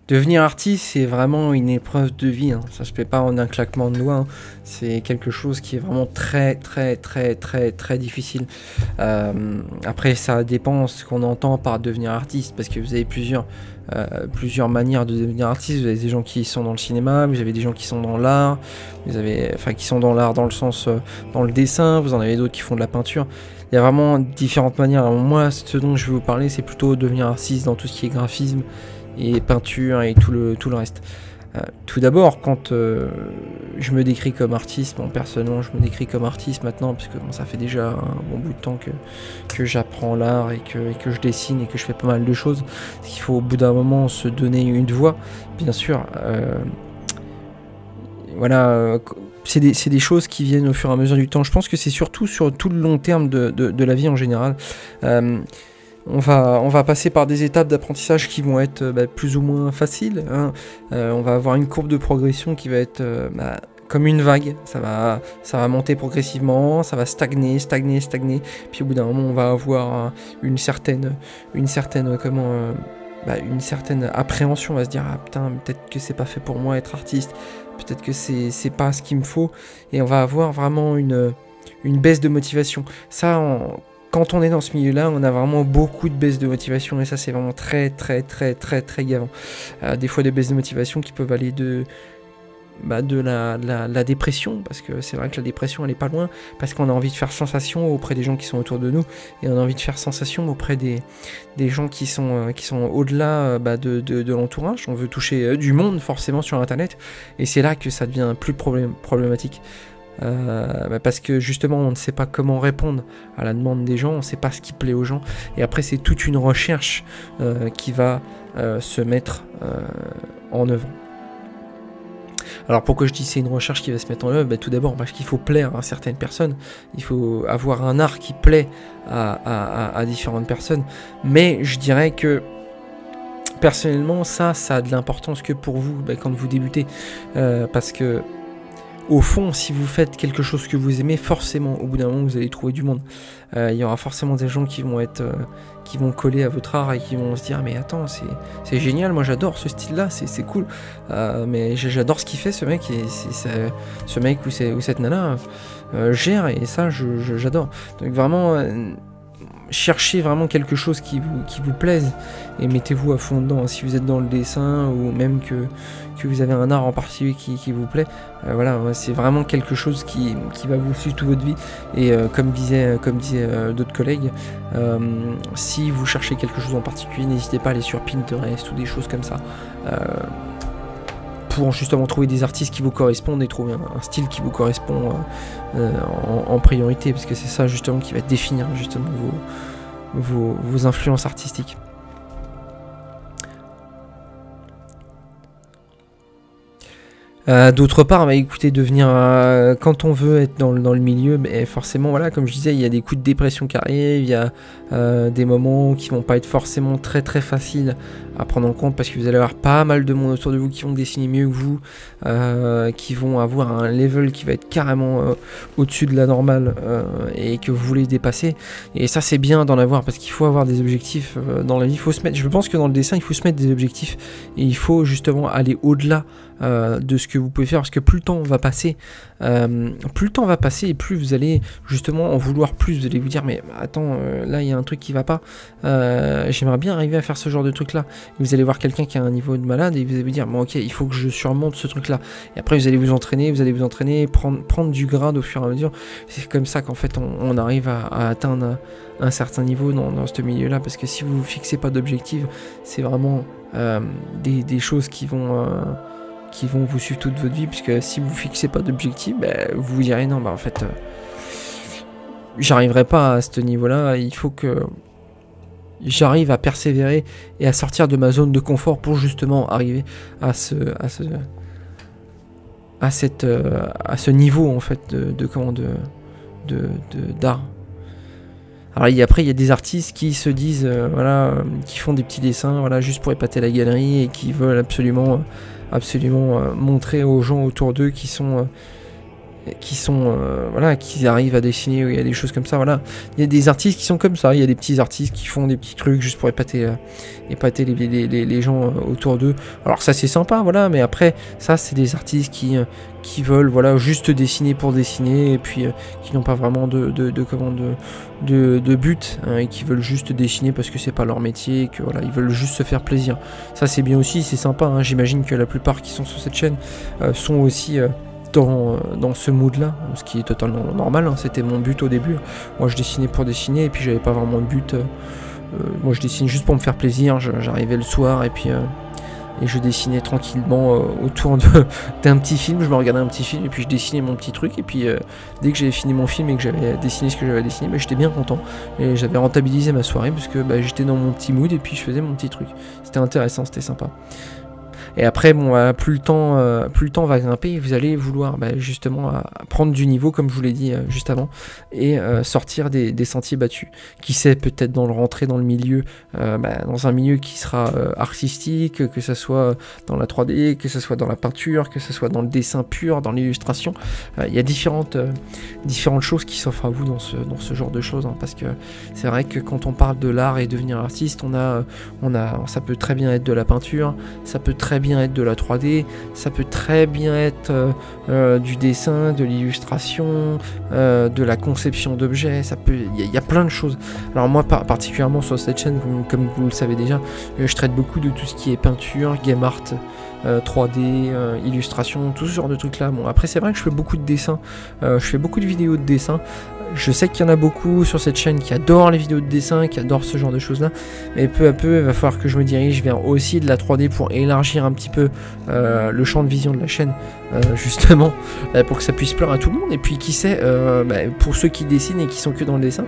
Devenir artiste, c'est vraiment une épreuve de vie, hein. Ça se fait pas en un claquement de doigts, hein. C'est quelque chose qui est vraiment très difficile. Après, ça dépend ce qu'on entend par devenir artiste, parce que vous avez plusieurs manières de devenir artiste. Vous avez des gens qui sont dans le cinéma, vous avez des gens qui sont dans l'art, qui sont dans l'art dans le sens, dans le dessin, vous en avez d'autres qui font de la peinture. Il y a vraiment différentes manières. Alors moi, ce dont je vais vous parler, c'est plutôt devenir artiste dans tout ce qui est graphisme et peinture et tout le reste. Tout d'abord, quand je me décris comme artiste, bon, personnellement je me décris comme artiste maintenant, puisque bon, ça fait déjà un bon bout de temps que j'apprends l'art et que je dessine et que je fais pas mal de choses. Il faut au bout d'un moment se donner une voix, bien sûr. Voilà, c'est des choses qui viennent au fur et à mesure du temps. Je pense que c'est surtout sur tout le long terme de la vie en général. On va passer par des étapes d'apprentissage qui vont être plus ou moins faciles, hein. On va avoir une courbe de progression qui va être comme une vague. Ça va monter progressivement, ça va stagner. Puis au bout d'un moment, on va avoir une certaine appréhension. On va se dire, ah putain, peut-être que c'est pas fait pour moi être artiste. Peut-être que c'est pas ce qu'il me faut. Et on va avoir vraiment une baisse de motivation. Ça, quand on est dans ce milieu-là, on a vraiment beaucoup de baisses de motivation, et ça c'est vraiment très gavant. Des fois des baisses de motivation qui peuvent aller de la dépression, parce que c'est vrai que la dépression elle est pas loin, parce qu'on a envie de faire sensation auprès des gens qui sont autour de nous, et on a envie de faire sensation auprès des gens qui sont au-delà de l'entourage. On veut toucher du monde forcément sur internet, et c'est là que ça devient plus problématique. Parce que justement on ne sait pas comment répondre à la demande des gens, on ne sait pas ce qui plaît aux gens, et après c'est toute une recherche qui va se mettre en œuvre. Alors pourquoi je dis c'est une recherche qui va se mettre en œuvre? Tout d'abord parce qu'il faut plaire à certaines personnes, il faut avoir un art qui plaît à différentes personnes, mais je dirais que personnellement ça a de l'importance que pour vous quand vous débutez, parce que au fond, si vous faites quelque chose que vous aimez, forcément, au bout d'un moment, vous allez trouver du monde. Il y aura forcément des gens qui vont coller à votre art et qui vont se dire, mais attends, c'est génial, moi j'adore ce style-là, c'est cool. Mais j'adore ce qu'il fait, ce mec, et ce mec ou cette nana gère, et ça, j'adore. Donc vraiment, cherchez vraiment quelque chose qui vous plaise, et mettez-vous à fond dedans. Si vous êtes dans le dessin, ou même que vous avez un art en particulier qui vous plaît, voilà, c'est vraiment quelque chose qui va vous suivre toute votre vie. Et comme disaient d'autres collègues, si vous cherchez quelque chose en particulier, n'hésitez pas à aller sur Pinterest ou des choses comme ça, pour justement trouver des artistes qui vous correspondent et trouver un style qui vous correspond en priorité, parce que c'est ça justement qui va définir justement vos influences artistiques. D'autre part, écoutez, quand on veut être dans le milieu, forcément, voilà, comme je disais, il y a des coups de dépression qui arrivent, il y a des moments qui vont pas être forcément très faciles à prendre en compte, parce que vous allez avoir pas mal de monde autour de vous qui vont dessiner mieux que vous, qui vont avoir un level qui va être carrément au-dessus de la normale, et que vous voulez dépasser. Et ça, c'est bien d'en avoir, parce qu'il faut avoir des objectifs dans la vie. Je pense que dans le dessin, il faut se mettre des objectifs, et il faut justement aller au-delà de ce que vous pouvez faire, parce que plus le temps va passer, et plus vous allez justement en vouloir plus. Vous allez vous dire, mais attends, là il y a un truc qui va pas, j'aimerais bien arriver à faire ce genre de truc là, et vous allez voir quelqu'un qui a un niveau de malade, et vous allez vous dire, bon ok, il faut que je surmonte ce truc là, et après vous allez vous entraîner, prendre du grade au fur et à mesure. C'est comme ça qu'en fait on arrive à atteindre un certain niveau dans ce milieu là, parce que si vous ne fixez pas d'objectif, c'est vraiment des choses qui vont vous suivre toute votre vie, puisque si vous fixez pas d'objectif, vous vous direz non, en fait j'arriverai pas à ce niveau là, il faut que j'arrive à persévérer et à sortir de ma zone de confort pour justement arriver à ce niveau en fait d'art. Alors après il y a des artistes qui se disent qui font des petits dessins juste pour épater la galerie, et qui veulent absolument montrer aux gens autour d'eux qui sont qui sont voilà, qui arrivent à dessiner, il y a des choses comme ça, voilà. Il y a des artistes qui sont comme ça, il y a des petits artistes qui font des petits trucs juste pour épater les gens autour d'eux. Alors ça c'est sympa, voilà, mais après ça c'est des artistes qui veulent, voilà, juste dessiner pour dessiner, et puis qui n'ont pas vraiment de but, hein, et qui veulent juste dessiner parce que c'est pas leur métier, et que voilà, ils veulent juste se faire plaisir. Ça c'est bien aussi, c'est sympa, hein. J'imagine que la plupart qui sont sur cette chaîne sont aussi dans ce mood là, ce qui est totalement normal, hein. C'était mon but au début. Moi je dessinais pour dessiner, et puis j'avais pas vraiment de but. Moi je dessine juste pour me faire plaisir. J'arrivais le soir, et puis et je dessinais tranquillement autour d'un petit film. Je me regardais un petit film, et puis je dessinais mon petit truc, et puis dès que j'avais fini mon film et que j'avais dessiné ce que j'avais dessiné, bah, j'étais bien content, et j'avais rentabilisé ma soirée parce que bah, j'étais dans mon petit mood, et puis je faisais mon petit truc. C'était intéressant, c'était sympa. Et après, bon, plus le temps va grimper, vous allez vouloir justement prendre du niveau, comme je vous l'ai dit juste avant, et sortir des sentiers battus. Qui sait, peut-être rentrer dans le milieu, dans un milieu qui sera artistique, que ce soit dans la 3D, que ce soit dans la peinture, que ce soit dans le dessin pur, dans l'illustration. Il y a différentes choses qui s'offrent à vous dans ce genre de choses, hein, parce que c'est vrai que quand on parle de l'art et devenir artiste, ça peut très bien être de la peinture, ça peut très bien être de la 3D, ça peut très bien être du dessin, de l'illustration, de la conception d'objets, il y a plein de choses. Alors moi particulièrement sur cette chaîne, comme vous le savez déjà, je traite beaucoup de tout ce qui est peinture, game art, 3D, illustration, tout ce genre de trucs là. Bon, après c'est vrai que je fais beaucoup de dessins, je fais beaucoup de vidéos de dessin. Je sais qu'il y en a beaucoup sur cette chaîne qui adorent les vidéos de dessin, qui adorent ce genre de choses là, mais peu à peu il va falloir que je me dirige vers aussi de la 3D pour élargir un petit peu le champ de vision de la chaîne, justement, pour que ça puisse plaire à tout le monde. Et puis qui sait, pour ceux qui dessinent et qui sont que dans le dessin,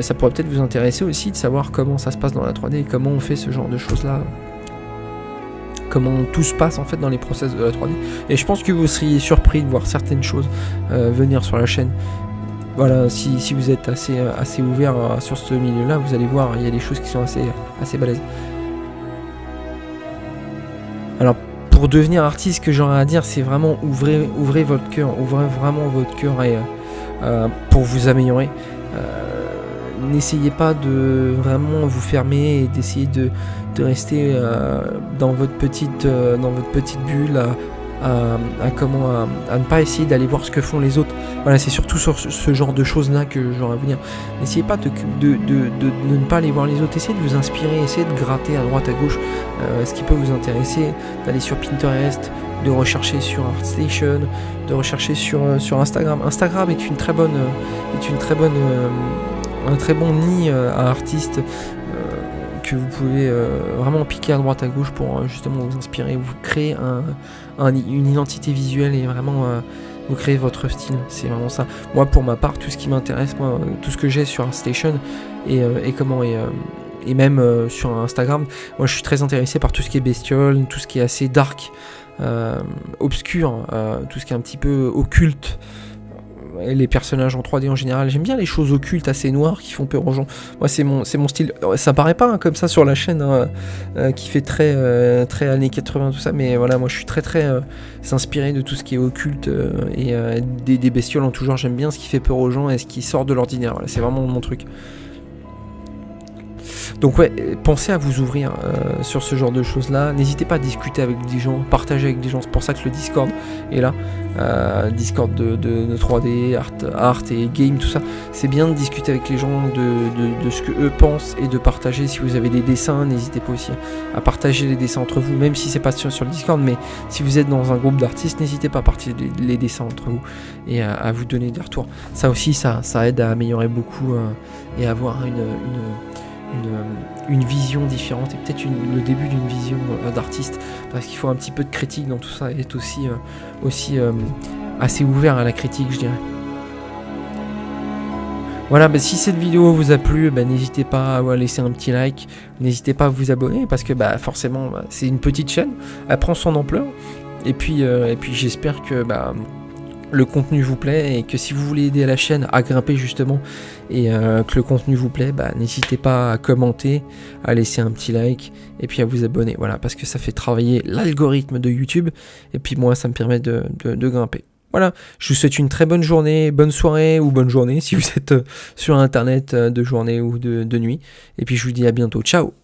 ça pourrait peut-être vous intéresser aussi de savoir comment ça se passe dans la 3D et comment on fait ce genre de choses là, comment tout se passe en fait dans les process de la 3D. Et je pense que vous seriez surpris de voir certaines choses venir sur la chaîne. Voilà, si vous êtes assez ouvert sur ce milieu-là, vous allez voir, il y a des choses qui sont assez balèzes. Alors, pour devenir artiste, ce que j'aurais à dire, c'est vraiment ouvrez votre cœur, ouvrez vraiment votre cœur pour vous améliorer. N'essayez pas de vraiment vous fermer et d'essayer de rester dans votre petite bulle, à ne pas essayer d'aller voir ce que font les autres. Voilà, c'est surtout sur ce genre de choses là que j'aurais à vous dire. N'essayez pas de ne pas aller voir les autres, essayez de vous inspirer, essayez de gratter à droite à gauche ce qui peut vous intéresser, d'aller sur Pinterest, de rechercher sur ArtStation, de rechercher sur Instagram. Instagram est un très bon nid à artistes que vous pouvez vraiment piquer à droite à gauche pour justement vous inspirer, vous créer une identité visuelle et vraiment vous créez votre style. C'est vraiment ça. Moi pour ma part, tout ce qui m'intéresse, tout ce que j'ai sur ArtStation et même sur Instagram, moi je suis très intéressé par tout ce qui est bestiole, tout ce qui est assez dark, obscur, tout ce qui est un petit peu occulte. Les personnages en 3D en général, j'aime bien les choses occultes assez noires qui font peur aux gens. Moi c'est mon style. Ça paraît pas comme ça sur la chaîne, qui fait très années 80 tout ça, mais voilà, moi je suis très inspiré de tout ce qui est occulte et des bestioles en tout genre. J'aime bien ce qui fait peur aux gens et ce qui sort de l'ordinaire. Voilà, c'est vraiment mon truc. Donc ouais, pensez à vous ouvrir sur ce genre de choses là, n'hésitez pas à discuter avec des gens, partager avec des gens, c'est pour ça que le Discord est là, Discord de 3D, art et game, tout ça, c'est bien de discuter avec les gens de ce que eux pensent et de partager. Si vous avez des dessins, n'hésitez pas aussi à partager les dessins entre vous, même si c'est pas sur le Discord, mais si vous êtes dans un groupe d'artistes, n'hésitez pas à partager les dessins entre vous et à vous donner des retours. Ça aussi, ça aide à améliorer beaucoup et à avoir une vision différente et peut-être le début d'une vision d'artiste, parce qu'il faut un petit peu de critique dans tout ça et être aussi assez ouvert à la critique, je dirais. Voilà, si cette vidéo vous a plu, n'hésitez pas à laisser un petit like, n'hésitez pas à vous abonner, parce que forcément c'est une petite chaîne, elle prend son ampleur, et puis j'espère que le contenu vous plaît, et que si vous voulez aider la chaîne à grimper justement et que le contenu vous plaît, n'hésitez pas à commenter, à laisser un petit like et puis à vous abonner, voilà, parce que ça fait travailler l'algorithme de YouTube et puis moi ça me permet de grimper. Voilà, je vous souhaite une très bonne journée, bonne soirée ou bonne journée si vous êtes sur Internet de journée ou de nuit. Et puis je vous dis à bientôt. Ciao!